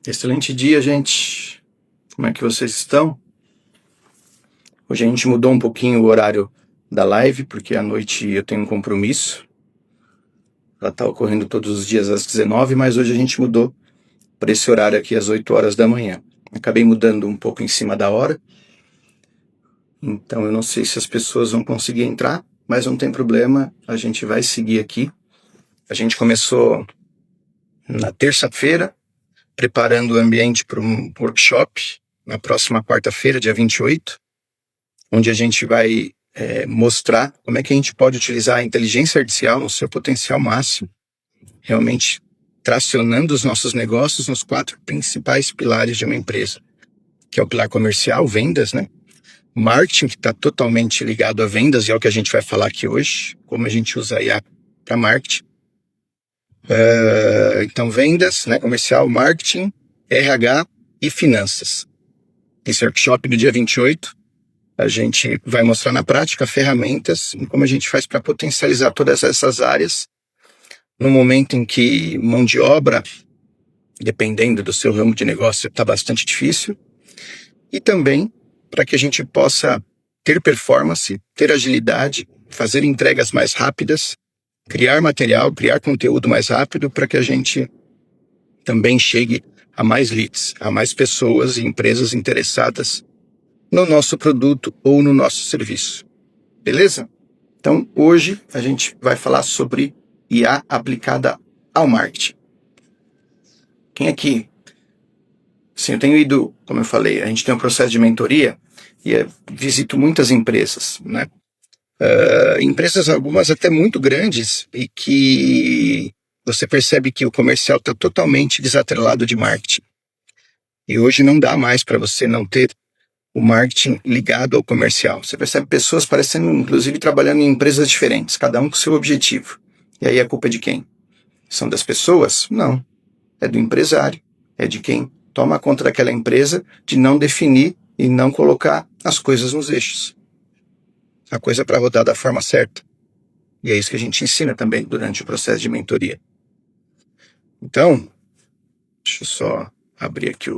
Excelente dia, gente. Como é que vocês estão? Hoje a gente mudou um pouquinho o horário da live, porque à noite eu tenho um compromisso. Ela está ocorrendo todos os dias às 19, mas hoje a gente mudou para esse horário aqui às 8 horas da manhã. Acabei mudando um pouco em cima da hora, então eu não sei se as pessoas vão conseguir entrar, mas não tem problema, a gente vai seguir aqui. A gente começou na terça-feira, preparando o ambiente para um workshop, na próxima quarta-feira, dia 28, onde a gente vai mostrar como é que a gente pode utilizar a inteligência artificial no seu potencial máximo, realmente tracionando os nossos negócios nos 4 principais pilares de uma empresa, que é o pilar comercial, vendas, né? Marketing, que está totalmente ligado a vendas, e é o que a gente vai falar aqui hoje, como a gente usa a IA para marketing. Então, vendas, né? Comercial, marketing, RH e finanças. Esse workshop do dia 28, a gente vai mostrar na prática ferramentas e como a gente faz para potencializar todas essas áreas no momento em que mão de obra, dependendo do seu ramo de negócio, está bastante difícil, e também para que a gente possa ter performance, ter agilidade, fazer entregas mais rápidas, criar material, criar conteúdo mais rápido para que a gente também chegue a mais leads, a mais pessoas e empresas interessadas no nosso produto ou no nosso serviço. Beleza? Então, hoje a gente vai falar sobre IA aplicada ao marketing. Quem aqui? Sim, eu tenho ido, como eu falei, a gente tem um processo de mentoria e visito muitas empresas, né? Empresas, algumas até muito grandes, e que você percebe que o comercial está totalmente desatrelado de marketing. E hoje não dá mais para você não ter o marketing ligado ao comercial. Você percebe pessoas parecendo, inclusive, trabalhando em empresas diferentes, cada um com seu objetivo. E aí a culpa é de quem? São das pessoas? Não. É do empresário. É de quem toma conta daquela empresa de não definir e não colocar as coisas nos eixos. A coisa para rodar da forma certa. E é isso que a gente ensina também durante o processo de mentoria. Então, deixa eu só abrir aqui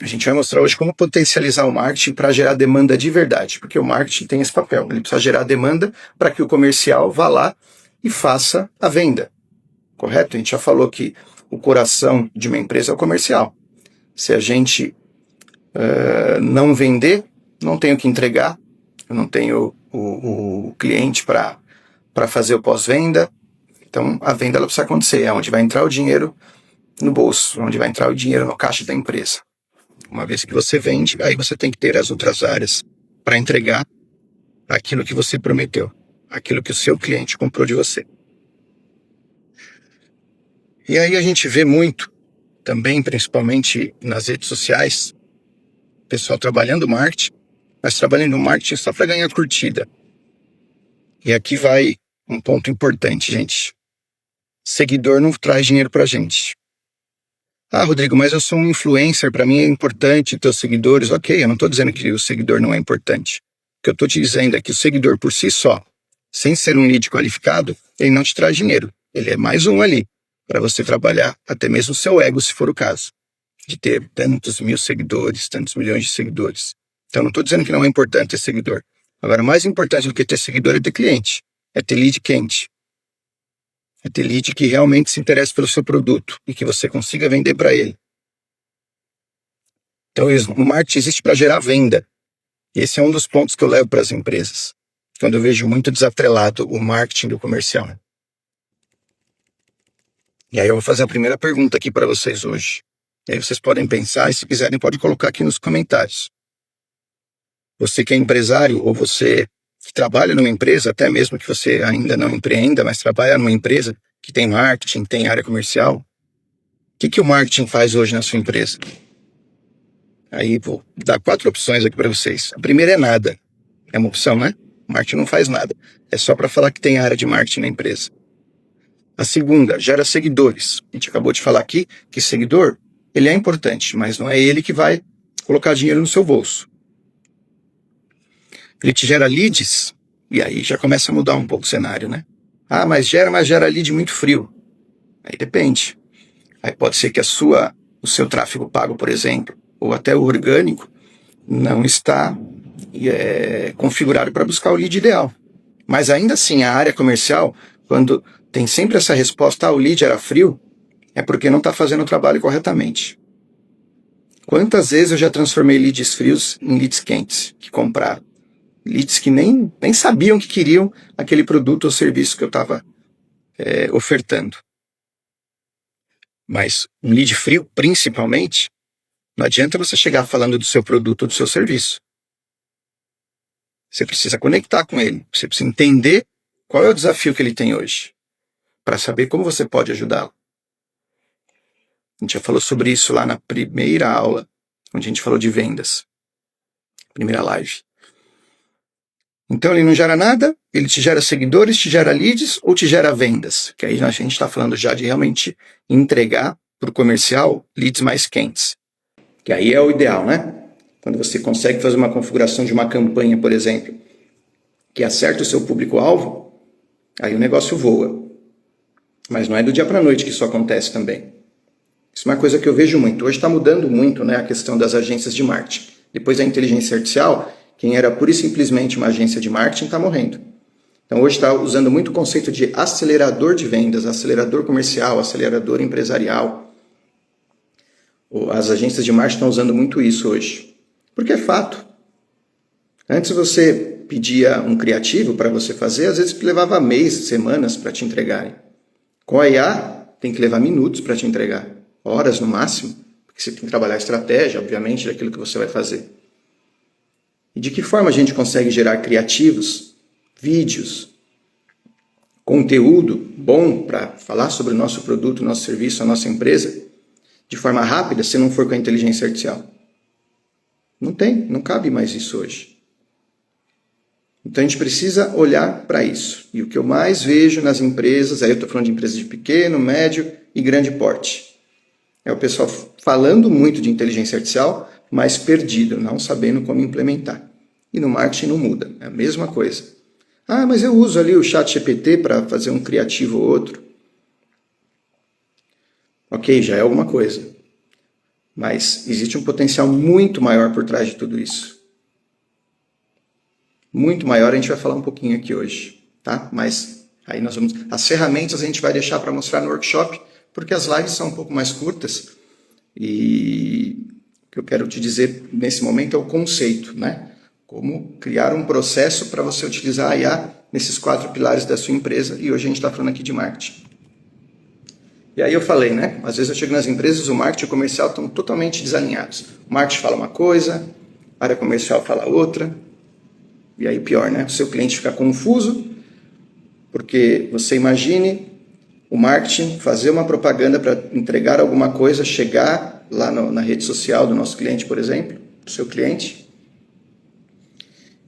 A gente vai mostrar hoje como potencializar o marketing para gerar demanda de verdade, porque o marketing tem esse papel, ele precisa gerar demanda para que o comercial vá lá e faça a venda, correto? A gente já falou que o coração de uma empresa é o comercial. Se a gente não vender, não tenho o que entregar, eu não tenho o cliente para fazer o pós-venda, então a venda ela precisa acontecer, é onde vai entrar o dinheiro no bolso, onde vai entrar o dinheiro no caixa da empresa. Uma vez que você vende, aí você tem que ter as outras áreas para entregar aquilo que você prometeu, aquilo que o seu cliente comprou de você. E aí a gente vê muito, também principalmente nas redes sociais, pessoal trabalhando marketing, mas trabalhando marketing só para ganhar curtida. E aqui vai um ponto importante, gente. Seguidor não traz dinheiro para a gente. Ah, Rodrigo, mas eu sou um influencer, para mim é importante ter os seguidores. Ok, eu não estou dizendo que o seguidor não é importante. O que eu estou te dizendo é que o seguidor por si só, sem ser um lead qualificado, ele não te traz dinheiro. Ele é mais um ali, para você trabalhar até mesmo o seu ego, se for o caso, de ter tantos mil seguidores, tantos milhões de seguidores. Então, não estou dizendo que não é importante ter seguidor. Agora, mais importante do que ter seguidor é ter cliente, é ter lead quente. É ter lead que realmente se interessa pelo seu produto e que você consiga vender para ele. Então, o marketing existe para gerar venda. E esse é um dos pontos que eu levo para as empresas, quando eu vejo muito desatrelado o marketing do comercial. E aí eu vou fazer a primeira pergunta aqui para vocês hoje. E aí vocês podem pensar e, se quiserem, pode colocar aqui nos comentários. Você que é empresário ou você que trabalha numa empresa, até mesmo que você ainda não empreenda, mas trabalha numa empresa que tem marketing, tem área comercial, o que o marketing faz hoje na sua empresa? Aí vou dar 4 opções aqui para vocês. A primeira é nada. É uma opção, né? O marketing não faz nada. É só para falar que tem área de marketing na empresa. A segunda, gera seguidores. A gente acabou de falar aqui que seguidor, ele é importante, mas não é ele que vai colocar dinheiro no seu bolso. Ele te gera leads, e aí já começa a mudar um pouco o cenário, né? Ah, mas gera lead muito frio. Aí depende. Aí pode ser que o seu tráfego pago, por exemplo, ou até o orgânico, não está configurado para buscar o lead ideal. Mas ainda assim, a área comercial, quando tem sempre essa resposta, o lead era frio, é porque não está fazendo o trabalho corretamente. Quantas vezes eu já transformei leads frios em leads quentes, que compraram? Leads que nem sabiam que queriam aquele produto ou serviço que eu estava ofertando. Mas um lead frio, principalmente, não adianta você chegar falando do seu produto ou do seu serviço. Você precisa conectar com ele. Você precisa entender qual é o desafio que ele tem hoje, para saber como você pode ajudá-lo. A gente já falou sobre isso lá na primeira aula, onde a gente falou de vendas. Primeira live. Então ele não gera nada, ele te gera seguidores, te gera leads ou te gera vendas? Que aí a gente está falando já de realmente entregar para o comercial leads mais quentes. Que aí é o ideal, né? Quando você consegue fazer uma configuração de uma campanha, por exemplo, que acerta o seu público-alvo, aí o negócio voa. Mas não é do dia para a noite que isso acontece também. Isso é uma coisa que eu vejo muito. Hoje está mudando muito, né, a questão das agências de marketing. Depois da inteligência artificial, quem era pura e simplesmente uma agência de marketing está morrendo. Então hoje está usando muito o conceito de acelerador de vendas, acelerador comercial, acelerador empresarial. As agências de marketing estão usando muito isso hoje. Porque é fato. Antes você pedia um criativo para você fazer, às vezes levava meses, semanas para te entregarem. Com a IA, tem que levar minutos para te entregar. Horas no máximo, porque você tem que trabalhar a estratégia, obviamente, daquilo que você vai fazer. E de que forma a gente consegue gerar criativos, vídeos, conteúdo bom para falar sobre o nosso produto, o nosso serviço, a nossa empresa, de forma rápida, se não for com a inteligência artificial? Não cabe mais isso hoje. Então a gente precisa olhar para isso. E o que eu mais vejo nas empresas, aí eu estou falando de empresas de pequeno, médio e grande porte, é o pessoal falando muito de inteligência artificial, mas perdido, não sabendo como implementar. E no marketing não muda, é a mesma coisa. Ah, mas eu uso ali o ChatGPT para fazer um criativo ou outro. Ok, já é alguma coisa. Mas existe um potencial muito maior por trás de tudo isso. Muito maior, a gente vai falar um pouquinho aqui hoje, tá? Mas aí nós vamos... As ferramentas a gente vai deixar para mostrar no workshop, porque as lives são um pouco mais curtas. E o que eu quero te dizer nesse momento é o conceito, né? Como criar um processo para você utilizar a IA nesses 4 pilares da sua empresa. E hoje a gente está falando aqui de marketing. E aí eu falei, né? Às vezes eu chego nas empresas, o marketing e o comercial estão totalmente desalinhados. O marketing fala uma coisa, a área comercial fala outra. E aí pior, né? O seu cliente fica confuso, porque você imagine o marketing fazer uma propaganda para entregar alguma coisa, chegar lá na rede social do nosso cliente, por exemplo, do seu cliente.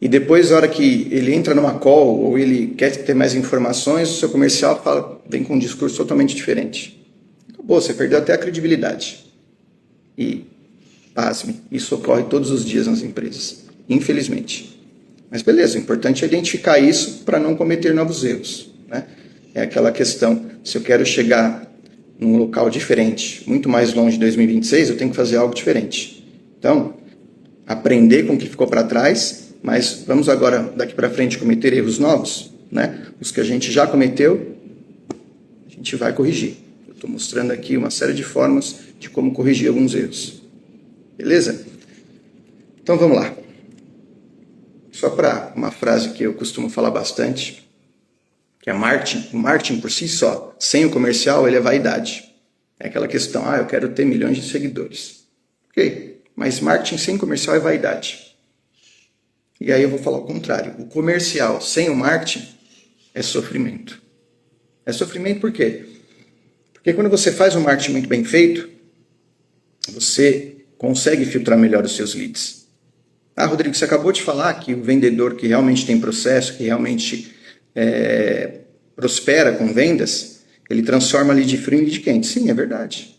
E depois, na hora que ele entra numa call ou ele quer ter mais informações, o seu comercial vem com um discurso totalmente diferente. Acabou, você perdeu até a credibilidade. E, pasme, isso ocorre todos os dias nas empresas, infelizmente. Mas beleza, o importante é identificar isso para não cometer novos erros, né? É aquela questão, se eu quero chegar num local diferente, muito mais longe de 2026, eu tenho que fazer algo diferente. Então, aprender com o que ficou para trás, mas vamos agora, daqui para frente, cometer erros novos, né? Os que a gente já cometeu, a gente vai corrigir. Eu estou mostrando aqui uma série de formas de como corrigir alguns erros. Beleza? Então vamos lá. Só para uma frase que eu costumo falar bastante, que é o marketing por si só, sem o comercial, ele é vaidade. É aquela questão, eu quero ter milhões de seguidores. Ok, mas marketing sem comercial é vaidade. E aí eu vou falar o contrário. O comercial sem o marketing é sofrimento. É sofrimento por quê? Porque quando você faz um marketing muito bem feito, você consegue filtrar melhor os seus leads. Rodrigo, você acabou de falar que o vendedor que realmente tem processo, que realmente prospera com vendas, ele transforma lead frio em lead quente. Sim, é verdade.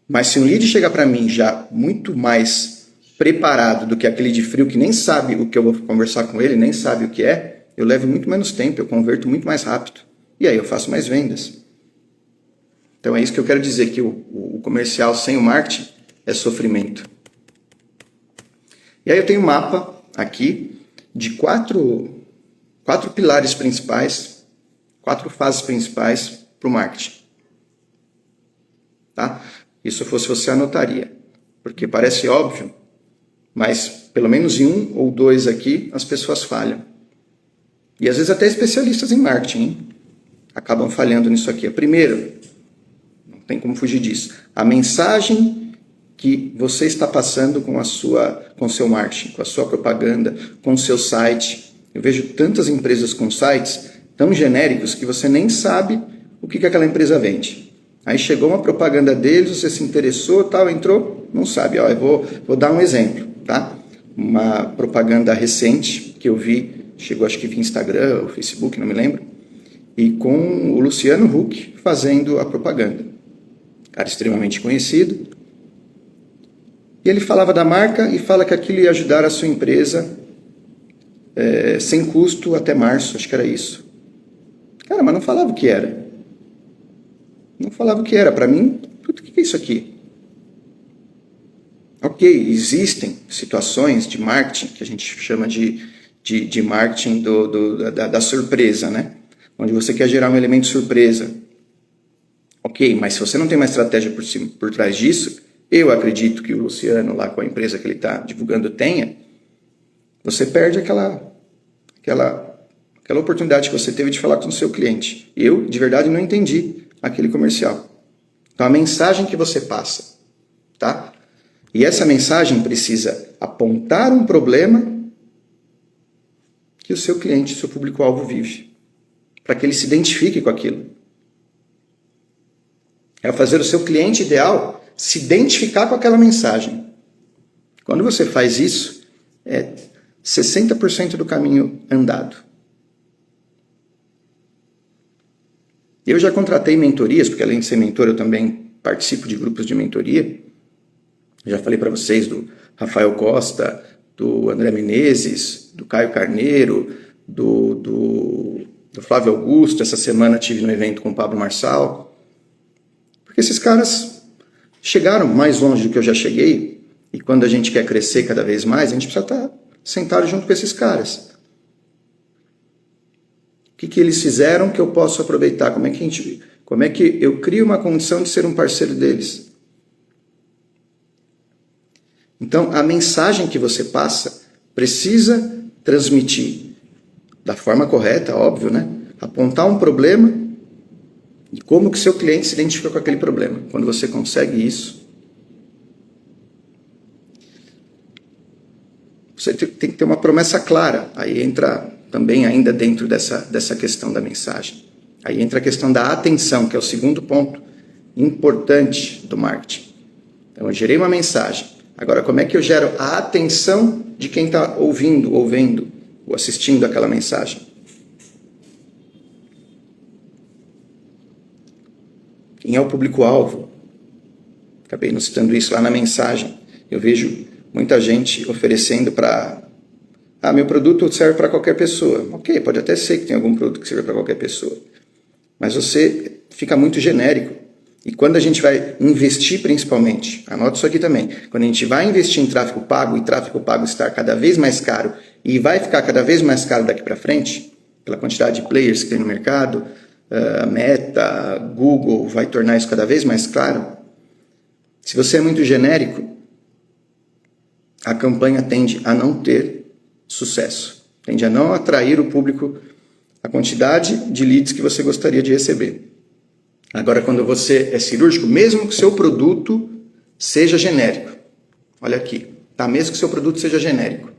Mas se um lead chegar para mim já muito mais preparado do que aquele lead frio que nem sabe o que eu vou conversar com ele, nem sabe o que é, eu levo muito menos tempo, eu converto muito mais rápido. E aí eu faço mais vendas. Então é isso que eu quero dizer, que o comercial sem o marketing é sofrimento. E aí eu tenho um mapa aqui de quatro pilares principais, 4 fases principais para o marketing. Tá? Isso fosse você anotaria, porque parece óbvio, mas pelo menos em 1 ou 2 aqui as pessoas falham. E às vezes até especialistas em marketing acabam falhando nisso aqui. A primeira, não tem como fugir disso, a mensagem que você está passando com o seu marketing, com a sua propaganda, com o seu site. Eu vejo tantas empresas com sites tão genéricos que você nem sabe o que aquela empresa vende. Aí chegou uma propaganda deles, você se interessou, tal, entrou, não sabe. Ó, eu vou dar um exemplo, tá? Uma propaganda recente que eu vi, chegou acho que via Instagram ou Facebook, não me lembro, e com o Luciano Huck fazendo a propaganda. Cara extremamente conhecido. E ele falava da marca e fala que aquilo ia ajudar a sua empresa sem custo até março, acho que era isso. Cara, mas não falava o que era. Não falava o que era. Para mim, o que é isso aqui? Ok, existem situações de marketing que a gente chama de marketing da surpresa, né? Onde você quer gerar um elemento surpresa. Ok, mas se você não tem uma estratégia por trás disso, eu acredito que o Luciano, lá com a empresa que ele está divulgando, tenha, você perde aquela oportunidade que você teve de falar com o seu cliente. Eu, de verdade, não entendi aquele comercial. Então, a mensagem que você passa, tá? E essa mensagem precisa apontar um problema que o seu cliente, seu público-alvo vive, para que ele se identifique com aquilo. É fazer o seu cliente ideal se identificar com aquela mensagem. Quando você faz isso, é 60% do caminho andado. Eu já contratei mentorias, porque além de ser mentor, eu também participo de grupos de mentoria. Já falei para vocês do Rafael Costa, do André Menezes, do Caio Carneiro, do Flávio Augusto. Essa semana tive no evento com o Pablo Marçal. Porque esses caras chegaram mais longe do que eu já cheguei, e quando a gente quer crescer cada vez mais, a gente precisa estar sentado junto com esses caras. O que eles fizeram que eu posso aproveitar? Como é que eu crio uma condição de ser um parceiro deles? Então, a mensagem que você passa precisa transmitir da forma correta, óbvio, né? Apontar um problema e como que seu cliente se identifica com aquele problema. Quando você consegue isso, você tem que ter uma promessa clara. Aí entra também ainda dentro dessa questão da mensagem. Aí entra a questão da atenção, que é o segundo ponto importante do marketing. Então, eu gerei uma mensagem. Agora, como é que eu gero a atenção de quem está ouvindo, ou vendo, ou assistindo aquela mensagem? Quem é o público-alvo? Acabei não citando isso lá na mensagem. Eu vejo muita gente oferecendo para... meu produto serve para qualquer pessoa. Ok, pode até ser que tenha algum produto que serve para qualquer pessoa. Mas você fica muito genérico. E quando a gente vai investir principalmente, anota isso aqui também, quando a gente vai investir em tráfego pago e tráfego pago estar cada vez mais caro e vai ficar cada vez mais caro daqui para frente, pela quantidade de players que tem no mercado, Meta, Google vai tornar isso cada vez mais claro. Se você é muito genérico, a campanha tende a não ter sucesso, tende a não atrair o público, a quantidade de leads que você gostaria de receber. Agora, quando você é cirúrgico, mesmo que o seu produto seja genérico, olha aqui, tá? Mesmo que o seu produto seja genérico,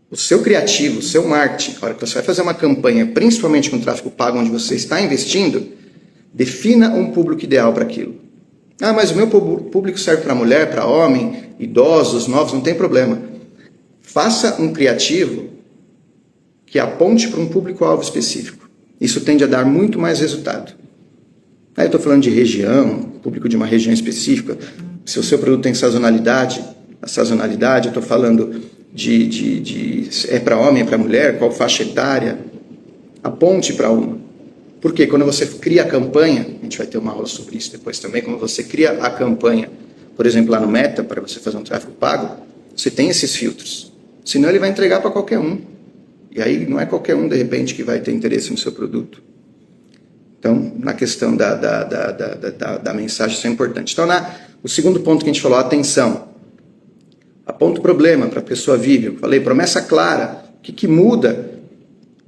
o seu criativo, o seu marketing, a hora que você vai fazer uma campanha, principalmente com tráfego pago, onde você está investindo, defina um público ideal para aquilo. Mas o meu público serve para mulher, para homem, idosos, novos, não tem problema. Faça um criativo que aponte para um público-alvo específico. Isso tende a dar muito mais resultado. Aí eu estou falando de região, público de uma região específica. Se o seu produto tem sazonalidade, a sazonalidade, eu estou falando é para homem, é para mulher, qual faixa etária. Aponte para uma. Porque quando você cria a campanha, a gente vai ter uma aula sobre isso depois também, quando você cria a campanha, por exemplo, lá no Meta, para você fazer um tráfego pago, você tem esses filtros. Senão ele vai entregar para qualquer um. E aí não é qualquer um, de repente, que vai ter interesse no seu produto. Então, na questão da mensagem, isso é importante. Então, o segundo ponto que a gente falou, atenção. Aponta o problema para a pessoa vive. Eu falei, promessa clara. O que muda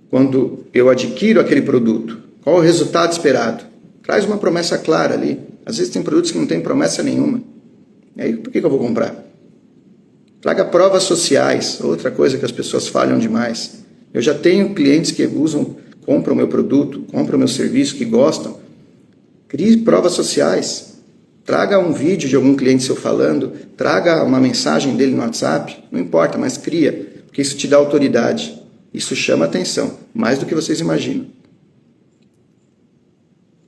quando eu adquiro aquele produto? Qual o resultado esperado? Traz uma promessa clara ali. Às vezes tem produtos que não tem promessa nenhuma. E aí, por que eu vou comprar? Traga provas sociais, outra coisa que as pessoas falham demais. Eu já tenho clientes que compram o meu produto, compram o meu serviço, que gostam. Crie provas sociais. Traga um vídeo de algum cliente seu falando, traga uma mensagem dele no WhatsApp, não importa, mas cria, porque isso te dá autoridade. Isso chama atenção, mais do que vocês imaginam.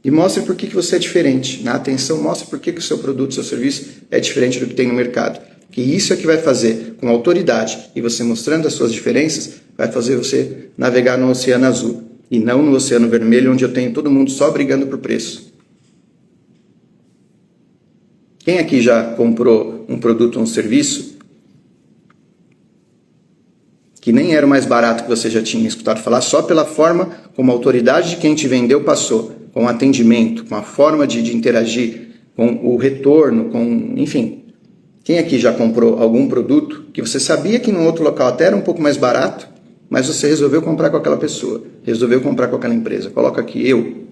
E mostre por que você é diferente. Na atenção, mostre por que o seu produto, seu serviço é diferente do que tem no mercado. Que isso é que vai fazer com autoridade e você mostrando as suas diferenças, vai fazer você navegar no oceano azul e não no oceano vermelho, onde eu tenho todo mundo só brigando por preço. Quem aqui já comprou um produto ou um serviço que nem era o mais barato que você já tinha escutado falar, só pela forma como a autoridade de quem te vendeu passou, com o atendimento, com a forma de interagir, com o retorno, enfim. Quem aqui já comprou algum produto que você sabia que em outro local até era um pouco mais barato, mas você resolveu comprar com aquela pessoa, resolveu comprar com aquela empresa? Coloca aqui, eu.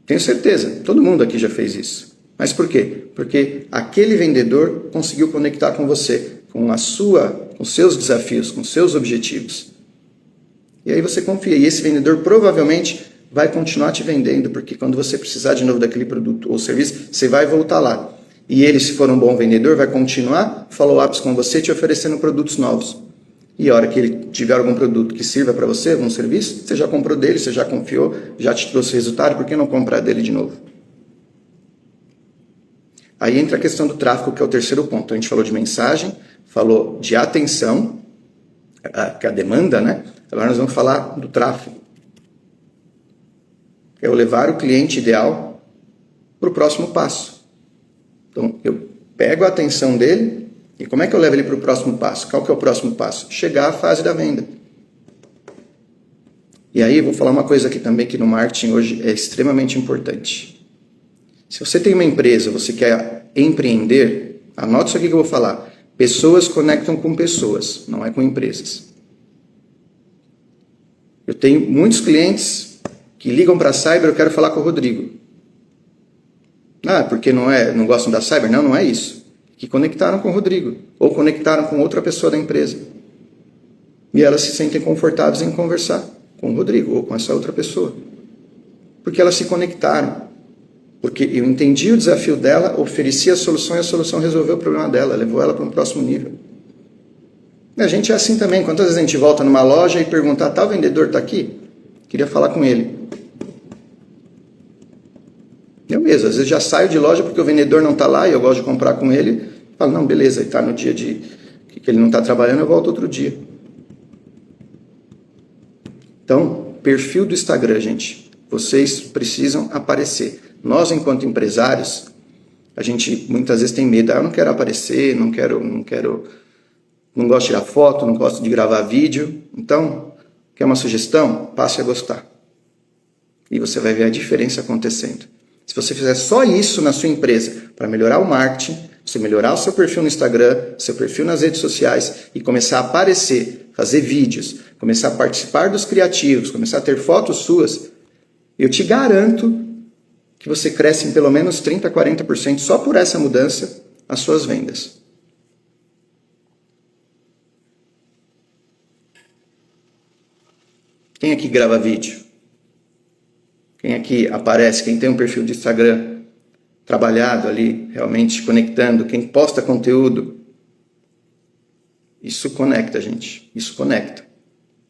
Tenho certeza, todo mundo aqui já fez isso. Mas por quê? Porque aquele vendedor conseguiu conectar com você, com seus desafios, com seus objetivos. E aí você confia. E esse vendedor provavelmente vai continuar te vendendo, porque quando você precisar de novo daquele produto ou serviço, você vai voltar lá. E ele, se for um bom vendedor, vai continuar follow-ups com você, te oferecendo produtos novos. E a hora que ele tiver algum produto que sirva para você, algum serviço, você já comprou dele, você já confiou, já te trouxe resultado, por que não comprar dele de novo? Aí entra a questão do tráfego, que é o terceiro ponto. A gente falou de mensagem, falou de atenção, que é a demanda, né? Agora nós vamos falar do tráfego. É o levar o cliente ideal para o próximo passo. Então, eu pego a atenção dele e como é que eu levo ele para o próximo passo? Qual que é o próximo passo? Chegar à fase da venda. E aí, vou falar uma coisa aqui também que no marketing hoje é extremamente importante. Se você tem uma empresa, você quer empreender, anote isso aqui que eu vou falar. Pessoas conectam com pessoas, não é com empresas. Eu tenho muitos clientes que ligam para a Cyber, eu quero falar com o Rodrigo. Porque não gostam da Cyber? Não, não é isso. Que conectaram com o Rodrigo, ou conectaram com outra pessoa da empresa. E elas se sentem confortáveis em conversar com o Rodrigo, ou com essa outra pessoa. Porque elas se conectaram. Porque eu entendi o desafio dela, ofereci a solução e a solução resolveu o problema dela, levou ela para um próximo nível. E a gente é assim também. Quantas vezes a gente volta numa loja e pergunta, tal vendedor está aqui? Queria falar com ele. Eu mesmo, às vezes já saio de loja porque o vendedor não está lá e eu gosto de comprar com ele. Falo, não, beleza, ele está no dia que ele não está trabalhando, eu volto outro dia. Então, perfil do Instagram, gente. Vocês precisam aparecer. Nós, enquanto empresários, a gente muitas vezes tem medo. Eu não quero aparecer, não gosto de tirar foto, não gosto de gravar vídeo. Então, quer uma sugestão? Passe a gostar. E você vai ver a diferença acontecendo. Se você fizer só isso na sua empresa, para melhorar o marketing, você melhorar o seu perfil no Instagram, seu perfil nas redes sociais e começar a aparecer, fazer vídeos, começar a participar dos criativos, começar a ter fotos suas, eu te garanto que você cresce em pelo menos 30%, 40% só por essa mudança as suas vendas. Quem aqui grava vídeo? Quem aqui aparece? Quem tem um perfil de Instagram trabalhado ali, realmente conectando? Quem posta conteúdo? Isso conecta, gente. Isso conecta.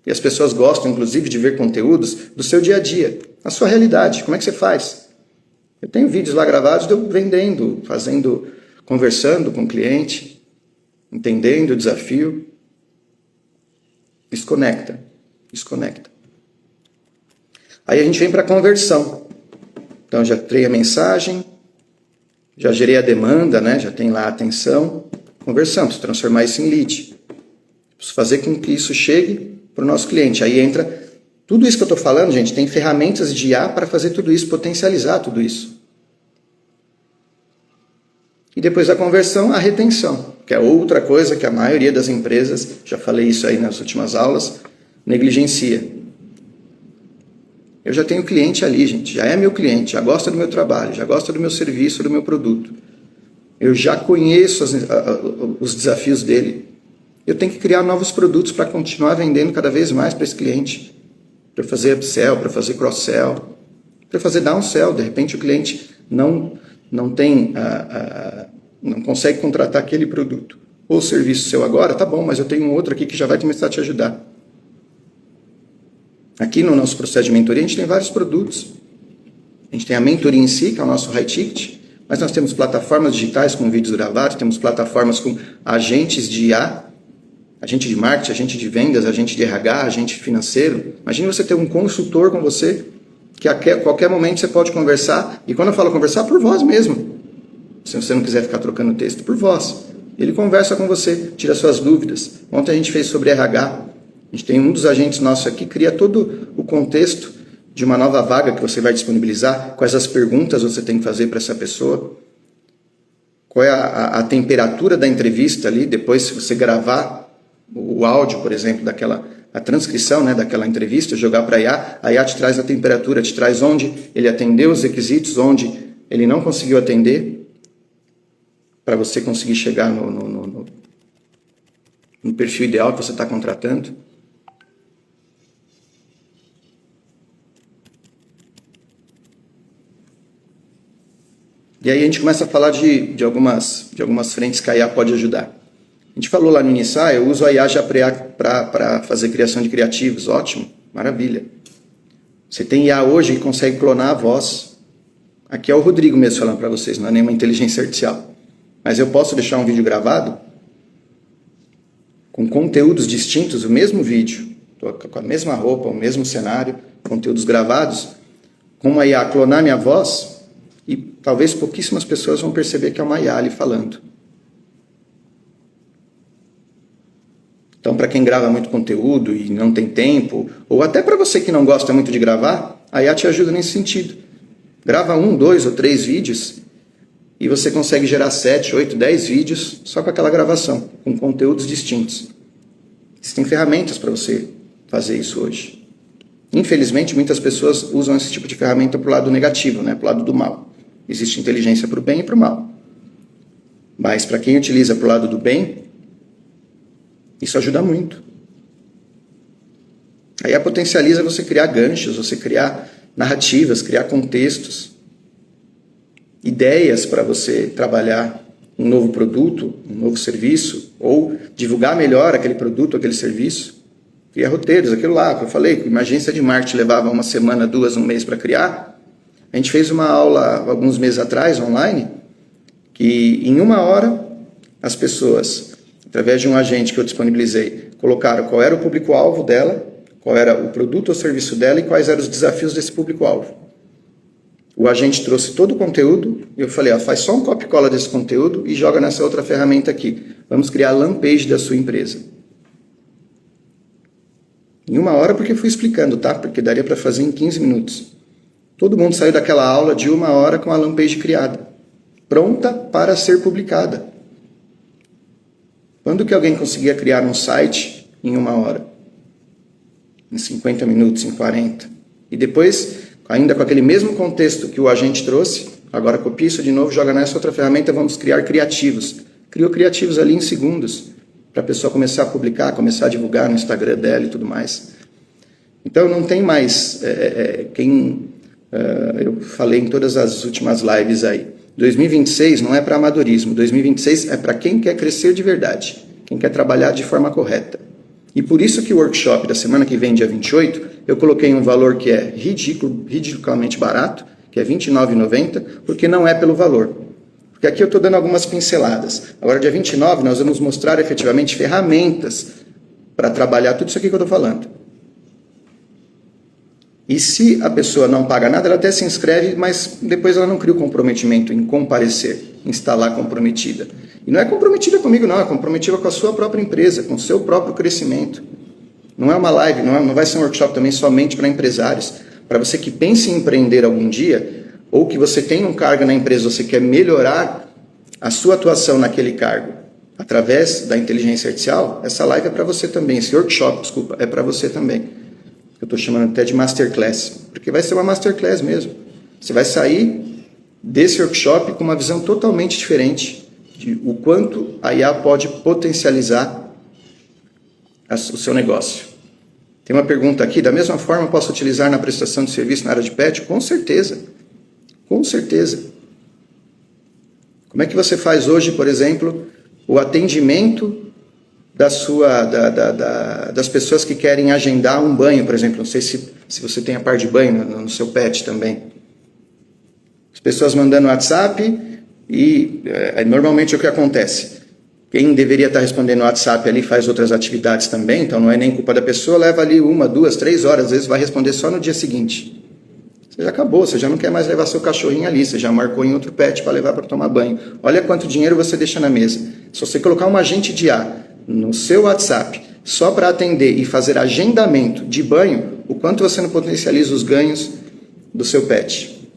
E as pessoas gostam, inclusive, de ver conteúdos do seu dia a dia, na sua realidade. Como é que você faz? Eu tenho vídeos lá gravados de eu vendendo, conversando com o cliente, entendendo o desafio. Isso conecta. Isso conecta. Aí a gente vem para a conversão. Então, já criei a mensagem, já gerei a demanda, né? Já tem lá a atenção. Conversão, preciso transformar isso em lead. Preciso fazer com que isso chegue para o nosso cliente. Aí entra tudo isso que eu estou falando, gente, tem ferramentas de IA para fazer tudo isso, potencializar tudo isso. E depois da conversão, a retenção, que é outra coisa que a maioria das empresas, já falei isso aí nas últimas aulas, negligencia. Eu já tenho cliente ali, gente, já é meu cliente, já gosta do meu trabalho, já gosta do meu serviço, do meu produto. Eu já conheço os desafios dele. Eu tenho que criar novos produtos para continuar vendendo cada vez mais para esse cliente. Para fazer upsell, para fazer cross-sell, para fazer downsell. De repente o cliente não consegue contratar aquele produto ou serviço seu agora, tá bom, mas eu tenho um outro aqui que já vai começar a te ajudar. Aqui no nosso processo de mentoria a gente tem vários produtos. A gente tem a mentoria em si, que é o nosso high ticket, mas nós temos plataformas digitais com vídeos gravados, temos plataformas com agentes de IA, agente de marketing, agente de vendas, agente de RH, agente financeiro. Imagine você ter um consultor com você, que a qualquer momento você pode conversar, e quando eu falo conversar, por voz mesmo. Se você não quiser ficar trocando texto, por voz. Ele conversa com você, tira suas dúvidas. Ontem a gente fez sobre RH. A gente tem um dos agentes nossos aqui, cria todo o contexto de uma nova vaga que você vai disponibilizar, quais as perguntas você tem que fazer para essa pessoa, qual é a temperatura da entrevista ali, depois se você gravar o áudio, por exemplo, a transcrição, né, daquela entrevista, jogar para a IA te traz a temperatura, te traz onde ele atendeu os requisitos, onde ele não conseguiu atender, para você conseguir chegar no perfil ideal que você está contratando. E aí a gente começa a falar de algumas frentes que a IA pode ajudar. A gente falou lá no início, eu uso a IA já para fazer criação de criativos. Ótimo, maravilha. Você tem IA hoje que consegue clonar a voz. Aqui é o Rodrigo mesmo falando para vocês, não é nenhuma inteligência artificial. Mas eu posso deixar um vídeo gravado com conteúdos distintos, o mesmo vídeo, com a mesma roupa, o mesmo cenário, conteúdos gravados, com uma IA clonar minha voz, e talvez pouquíssimas pessoas vão perceber que é uma IA ali falando. Então, para quem grava muito conteúdo e não tem tempo, ou até para você que não gosta muito de gravar, a IA te ajuda nesse sentido. Grava 1, 2 ou 3 vídeos e você consegue gerar 7, 8, 10 vídeos só com aquela gravação, com conteúdos distintos. Existem ferramentas para você fazer isso hoje. Infelizmente, muitas pessoas usam esse tipo de ferramenta para o lado negativo, né? Para o lado do mal. Existe inteligência para o bem e para o mal. Mas para quem utiliza para o lado do bem, isso ajuda muito. Aí a potencializa você criar ganchos, você criar narrativas, criar contextos, ideias para você trabalhar um novo produto, um novo serviço, ou divulgar melhor aquele produto, aquele serviço. Criar roteiros, aquilo lá que eu falei, que uma agência de marketing levava 1 semana, 2, 1 mês para criar. A gente fez uma aula alguns meses atrás, online, que em 1 hora as pessoas, através de um agente que eu disponibilizei, colocaram qual era o público-alvo dela, qual era o produto ou serviço dela e quais eram os desafios desse público-alvo. O agente trouxe todo o conteúdo e eu falei, faz só um copy e cola desse conteúdo e joga nessa outra ferramenta aqui. Vamos criar a landing page da sua empresa. Em 1 hora, porque fui explicando, tá? Porque daria para fazer em 15 minutos. Todo mundo saiu daquela aula de 1 hora com a landing page criada, pronta para ser publicada. Quando que alguém conseguia criar um site em 1 hora? Em 50 minutos, em 40. E depois, ainda com aquele mesmo contexto que o agente trouxe, agora copia isso de novo, joga nessa outra ferramenta, vamos criar criativos. Criou criativos ali em segundos, para a pessoa começar a publicar, começar a divulgar no Instagram dela e tudo mais. Então não tem mais eu falei em todas as últimas lives aí. 2026 não é para amadorismo, 2026 é para quem quer crescer de verdade, quem quer trabalhar de forma correta. E por isso que o workshop da semana que vem, dia 28, eu coloquei um valor que é ridiculamente barato, que é R$ 29,90, porque não é pelo valor. Porque aqui eu estou dando algumas pinceladas. Agora, dia 29, nós vamos mostrar efetivamente ferramentas para trabalhar tudo isso aqui que eu estou falando. E se a pessoa não paga nada, ela até se inscreve, mas depois ela não cria o comprometimento em comparecer, em estar lá comprometida. E não é comprometida comigo, não, é comprometida com a sua própria empresa, com o seu próprio crescimento. Não é uma live, não vai ser um workshop também somente para empresários. Para você que pensa em empreender algum dia, ou que você tem um cargo na empresa, você quer melhorar a sua atuação naquele cargo através da inteligência artificial, essa live é para você também, esse workshop, desculpa, é para você também. Eu estou chamando até de masterclass, porque vai ser uma masterclass mesmo. Você vai sair desse workshop com uma visão totalmente diferente de o quanto a IA pode potencializar o seu negócio. Tem uma pergunta aqui, da mesma forma posso utilizar na prestação de serviço na área de pet? Com certeza, com certeza. Como é que você faz hoje, por exemplo, o atendimento das pessoas que querem agendar um banho, por exemplo? Não sei se você tem a par de banho no seu pet também. As pessoas mandando WhatsApp e normalmente o que acontece? Quem deveria estar respondendo o WhatsApp ali faz outras atividades também, então não é nem culpa da pessoa, leva ali 1, 2, 3 horas, às vezes vai responder só no dia seguinte. Você já acabou, você já não quer mais levar seu cachorrinho ali, você já marcou em outro pet para levar para tomar banho. Olha quanto dinheiro você deixa na mesa. Se você colocar um agente de IA no seu WhatsApp só para atender e fazer agendamento de banho, o quanto você não potencializa os ganhos do seu pet,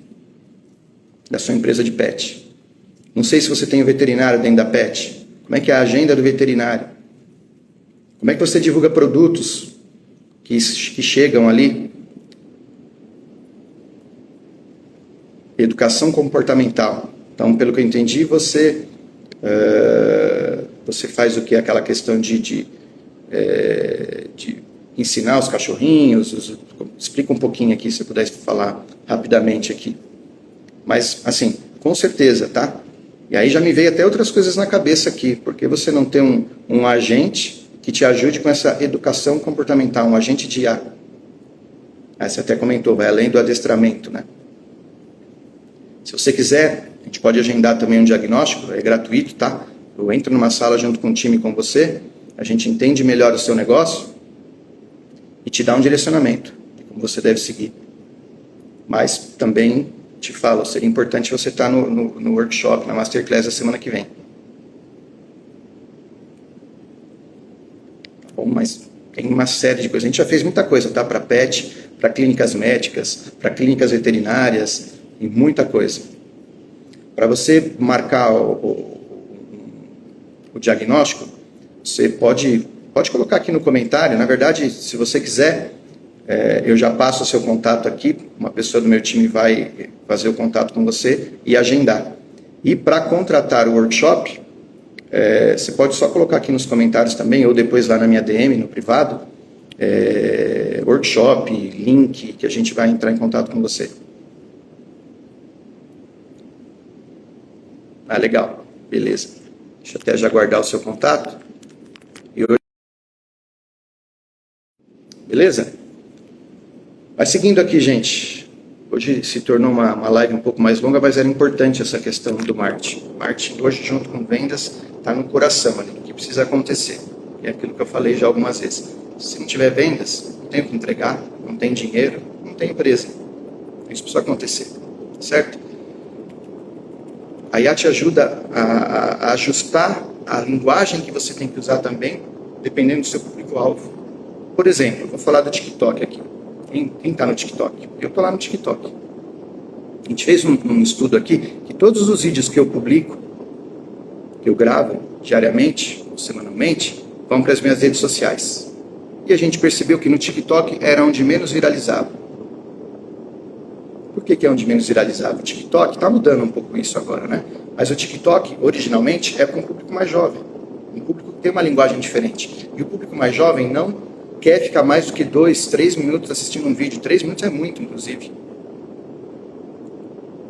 da sua empresa de pet. Não sei se você tem um veterinário dentro da pet. Como é que é a agenda do veterinário? Como é que você divulga produtos que chegam ali? Educação comportamental. Então, pelo que eu entendi, você faz o que? Aquela questão de ensinar os cachorrinhos. Explica um pouquinho aqui, se eu pudesse falar rapidamente aqui. Mas, assim, com certeza, tá? E aí já me veio até outras coisas na cabeça aqui, porque você não tem um agente que te ajude com essa educação comportamental, um agente de IA. Aí você até comentou, vai além do adestramento, né? Se você quiser, a gente pode agendar também um diagnóstico, é gratuito, tá? Eu entro numa sala junto com um time com você, a gente entende melhor o seu negócio e te dá um direcionamento de como você deve seguir. Mas também te falo, seria importante você estar no workshop, na Masterclass da semana que vem. Tá bom? Mas tem uma série de coisas. A gente já fez muita coisa, tá? Para pet, para clínicas médicas, para clínicas veterinárias, e muita coisa. Para você marcar o diagnóstico, você pode colocar aqui no comentário. Na verdade, se você quiser, eu já passo o seu contato aqui, uma pessoa do meu time vai fazer o contato com você e agendar. E para contratar o workshop, você pode só colocar aqui nos comentários também, ou depois lá na minha DM, no privado, workshop, link, que a gente vai entrar em contato com você. Ah, legal, beleza. Deixa eu até já guardar o seu contato. Beleza? Vai seguindo aqui, gente. Hoje se tornou uma live um pouco mais longa, mas era importante essa questão do marketing. Marketing hoje, junto com vendas, está no coração ali, o que precisa acontecer. É aquilo que eu falei já algumas vezes. Se não tiver vendas, não tem o que entregar, não tem dinheiro, não tem empresa. Isso precisa acontecer, certo? A IA te ajuda a ajustar a linguagem que você tem que usar também, dependendo do seu público-alvo. Por exemplo, eu vou falar do TikTok aqui. Quem está no TikTok? Eu estou lá no TikTok. A gente fez um estudo aqui que todos os vídeos que eu publico, que eu gravo diariamente ou semanalmente, vão para as minhas redes sociais. E a gente percebeu que no TikTok era onde menos viralizava. Por que é onde menos viralizava? O TikTok está mudando um pouco isso agora, né? Mas o TikTok, originalmente, é para um público mais jovem. Um público que tem uma linguagem diferente. E o público mais jovem não quer ficar mais do que 2, 3 minutos assistindo um vídeo. 3 minutos é muito, inclusive.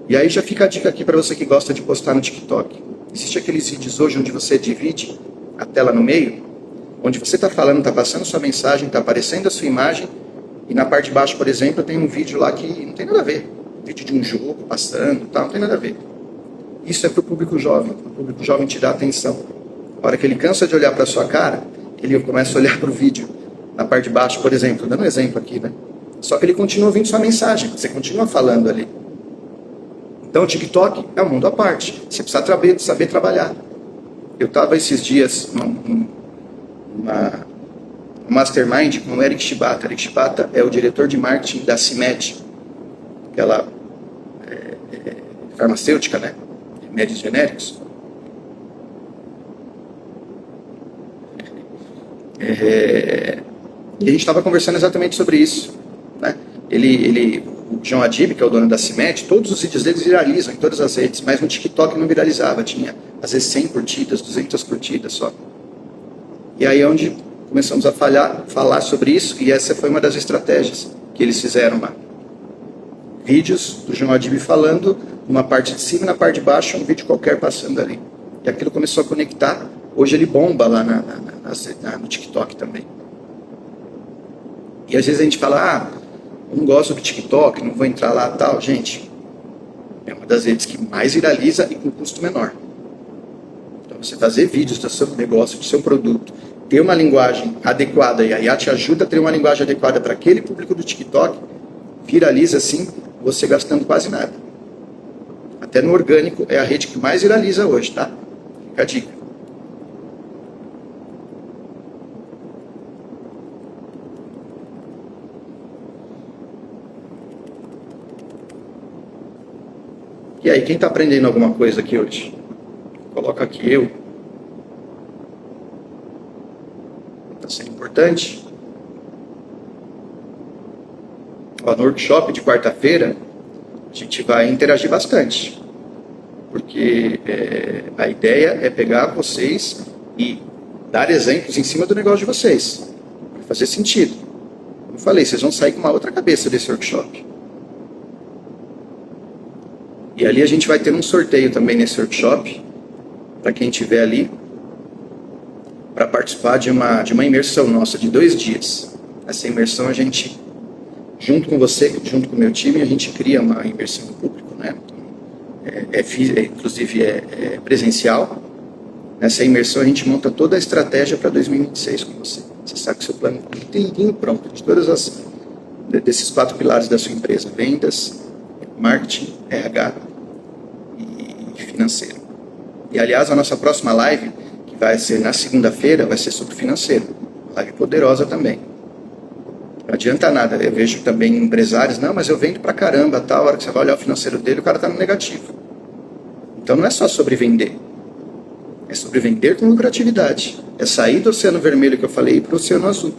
E aí já fica a dica aqui para você que gosta de postar no TikTok. Existem aqueles vídeos hoje onde você divide a tela no meio, onde você está falando, está passando sua mensagem, está aparecendo a sua imagem, e na parte de baixo, por exemplo, tem um vídeo lá que não tem nada a ver. Vídeo de um jogo passando, tá? Não tem nada a ver. Isso é para o público jovem. O público jovem te dá atenção. A hora que ele cansa de olhar para a sua cara, ele começa a olhar para o vídeo. Na parte de baixo, por exemplo, dando um exemplo aqui, né? Só que ele continua ouvindo sua mensagem, você continua falando ali. Então o TikTok é um mundo à parte. Você precisa saber trabalhar. Eu estava esses dias numa mastermind com o Eric Shibata. Eric Shibata é o diretor de marketing da CIMED, aquela farmacêutica, né? Remédios genéricos. E a gente estava conversando exatamente sobre isso, né? O João Adib, que é o dono da CIMED, todos os vídeos deles viralizam em todas as redes, mas no TikTok não viralizava, tinha às vezes 100 curtidas, 200 curtidas só. E aí é onde começamos a falar sobre isso, e essa foi uma das estratégias que eles fizeram lá. Vídeos do João Adib falando, uma parte de cima e na parte de baixo, um vídeo qualquer passando ali. E aquilo começou a conectar, hoje ele bomba lá no TikTok também. E às vezes a gente fala, eu não gosto do TikTok, não vou entrar lá tal. Gente, é uma das redes que mais viraliza e com custo menor. Então você fazer vídeos do seu negócio, do seu produto, ter uma linguagem adequada, e a IA te ajuda a ter uma linguagem adequada para aquele público do TikTok, viraliza assim, você gastando quase nada. Até no orgânico é a rede que mais viraliza hoje, tá? Fica a dica. E aí, quem está aprendendo alguma coisa aqui hoje? Coloca aqui eu. Está sendo importante. No workshop de quarta-feira, a gente vai interagir bastante. Porque a ideia é pegar vocês e dar exemplos em cima do negócio de vocês. Para fazer sentido. Como eu falei, vocês vão sair com uma outra cabeça desse workshop. E ali a gente vai ter um sorteio também nesse workshop, para quem estiver ali, para participar de uma imersão nossa de 2 dias. Essa imersão a gente, junto com você, junto com o meu time, a gente cria uma imersão no público, né? Inclusive é presencial. Nessa imersão a gente monta toda a estratégia para 2026 com você. Você sabe que o seu plano inteirinho pronto, de desses 4 pilares da sua empresa: vendas, marketing, RH e financeiro. E aliás, a nossa próxima live, que vai ser na segunda-feira, vai ser sobre financeiro. Live poderosa também. Não adianta nada, eu vejo também empresários, não, mas eu vendo pra caramba, tal, a hora que você vai olhar o financeiro dele, o cara tá no negativo. Então não é só sobre vender. É sobre vender com lucratividade. É sair do oceano vermelho que eu falei para o oceano azul.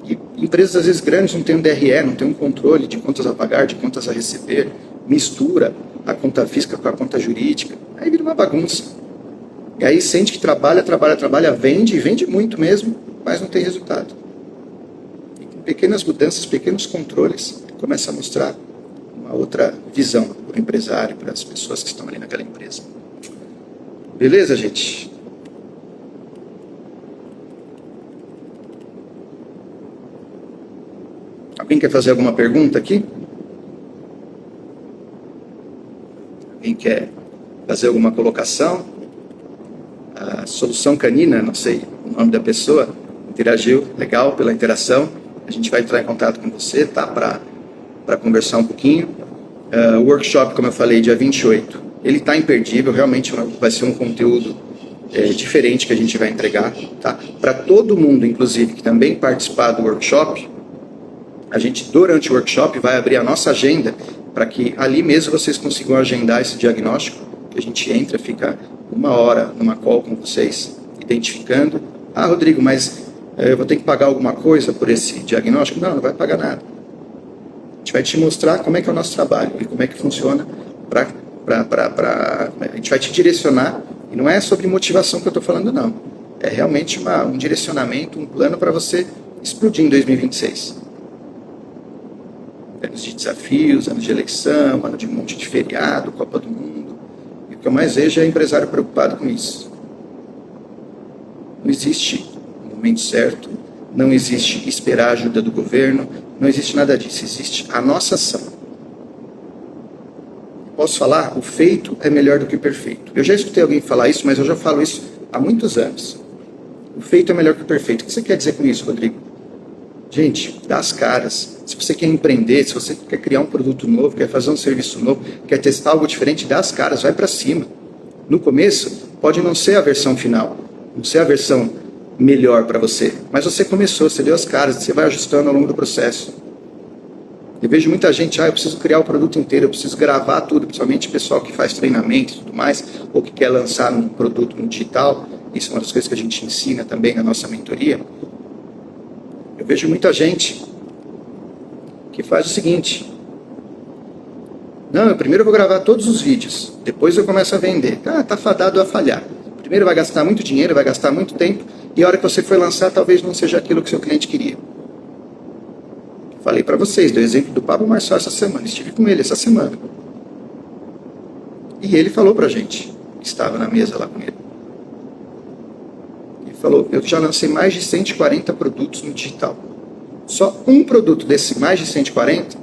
E empresas às vezes grandes não têm um DRE, não têm um controle de contas a pagar, de contas a receber, mistura a conta física com a conta jurídica, aí vira uma bagunça. E aí sente que trabalha, vende, e vende muito mesmo, mas não tem resultado. E com pequenas mudanças, pequenos controles, começa a mostrar uma outra visão para o empresário, para as pessoas que estão ali naquela empresa. Beleza, gente? Alguém quer fazer alguma pergunta aqui? Alguém quer fazer alguma colocação? A Solução Canina, não sei o nome da pessoa, interagiu, legal pela interação. A gente vai entrar em contato com você, tá? Para conversar um pouquinho. O workshop, como eu falei, dia 28, ele está imperdível, realmente vai ser um conteúdo diferente que a gente vai entregar, tá? Para todo mundo, inclusive, que também participar do workshop, a gente, durante o workshop, vai abrir a nossa agenda para que ali mesmo vocês consigam agendar esse diagnóstico, que a gente entra, fica 1 hora numa call com vocês, identificando. Ah, Rodrigo, mas eu vou ter que pagar alguma coisa por esse diagnóstico? Não, não vai pagar nada. A gente vai te mostrar como é que é o nosso trabalho e como é que funciona a gente vai te direcionar, e não é sobre motivação que eu estou falando, não. É realmente um direcionamento, um plano para você explodir em 2026. Anos de desafios, anos de eleição, ano de um monte de feriado, Copa do Mundo. E o que eu mais vejo é empresário preocupado com isso. Não existe o momento certo, não existe esperar a ajuda do governo, não existe nada disso, existe a nossa ação. Posso falar? O feito é melhor do que o perfeito. Eu já escutei alguém falar isso, mas eu já falo isso há muitos anos. O feito é melhor que o perfeito. O que você quer dizer com isso, Rodrigo? Gente, dá as caras. Se você quer empreender, se você quer criar um produto novo, quer fazer um serviço novo, quer testar algo diferente, dá as caras, vai para cima. No começo, pode não ser a versão final, não ser a versão melhor para você, mas você começou, você deu as caras, você vai ajustando ao longo do processo. Eu vejo muita gente, eu preciso criar o produto inteiro, eu preciso gravar tudo, principalmente o pessoal que faz treinamento e tudo mais, ou que quer lançar um produto no digital. Isso é uma das coisas que a gente ensina também na nossa mentoria. Eu vejo muita gente que faz o seguinte: não, eu primeiro vou gravar todos os vídeos, depois eu começo a vender. Tá fadado a falhar. Primeiro vai gastar muito dinheiro, vai gastar muito tempo, e a hora que você for lançar talvez não seja aquilo que seu cliente queria. Falei para vocês, do exemplo do Pablo Marçal essa semana, estive com ele essa semana. E ele falou pra gente, estava na mesa lá com ele. Ele falou, eu já lancei mais de 140 produtos no digital. Só um produto desses mais de 140,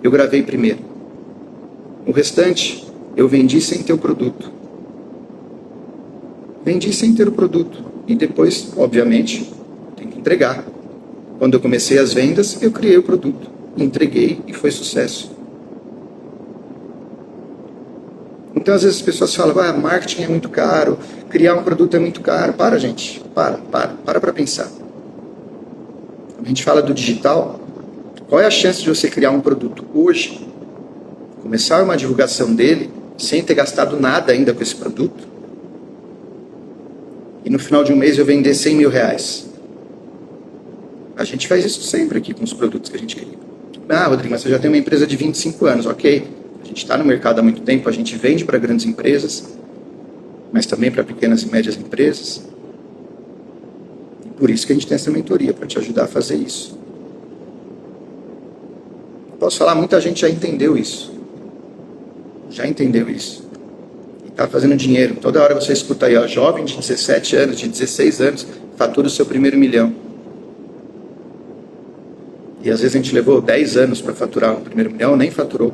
eu gravei primeiro. O restante, eu vendi sem ter o produto. Vendi sem ter o produto. E depois, obviamente, tem que entregar. Quando eu comecei as vendas, eu criei o produto. Entreguei e foi sucesso. Então, às vezes as pessoas falam, marketing é muito caro, criar um produto é muito caro. Para, gente. Para pensar. Quando a gente fala do digital, qual é a chance de você criar um produto hoje, começar uma divulgação dele, sem ter gastado nada ainda com esse produto, e no final de um mês eu vender 100 mil reais? A gente faz isso sempre aqui com os produtos que a gente cria. Rodrigo, mas você já tem uma empresa de 25 anos, ok. A gente está no mercado há muito tempo, a gente vende para grandes empresas, mas também para pequenas e médias empresas. E por isso que a gente tem essa mentoria, para te ajudar a fazer isso. Posso falar, muita gente já entendeu isso. Já entendeu isso. E está fazendo dinheiro. Toda hora você escuta aí, jovem de 17 anos, de 16 anos, fatura o seu primeiro milhão. E às vezes a gente levou 10 anos para faturar o primeiro milhão, nem faturou.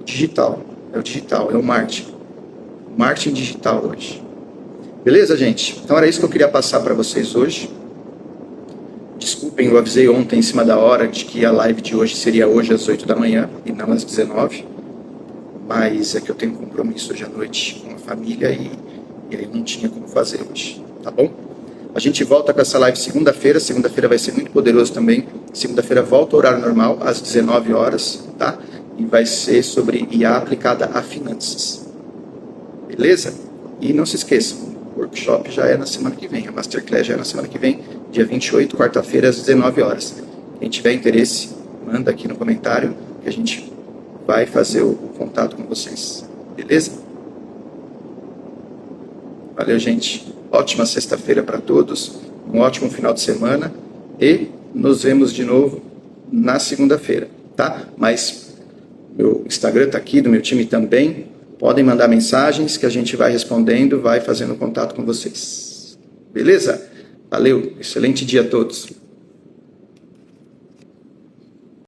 O digital, é o marketing. O marketing digital hoje. Beleza, gente? Então era isso que eu queria passar para vocês hoje. Desculpem, eu avisei ontem em cima da hora de que a live de hoje seria hoje às 8 da manhã e não às 19. Mas é que eu tenho um compromisso hoje à noite com a família e aí não tinha como fazer hoje, tá bom? A gente volta com essa live segunda-feira. Segunda-feira vai ser muito poderoso também. Segunda-feira volta ao horário normal, às 19 horas, tá? E vai ser sobre IA aplicada a finanças. Beleza? E não se esqueçam, o workshop já é na semana que vem. A Masterclass já é na semana que vem, dia 28, quarta-feira, às 19 horas. Quem tiver interesse, manda aqui no comentário que a gente vai fazer o contato com vocês. Beleza? Valeu, gente. Ótima sexta-feira para todos, um ótimo final de semana e nos vemos de novo na segunda-feira, tá? Mas meu Instagram está aqui, do meu time também, podem mandar mensagens que a gente vai respondendo, vai fazendo contato com vocês. Beleza? Valeu, excelente dia a todos.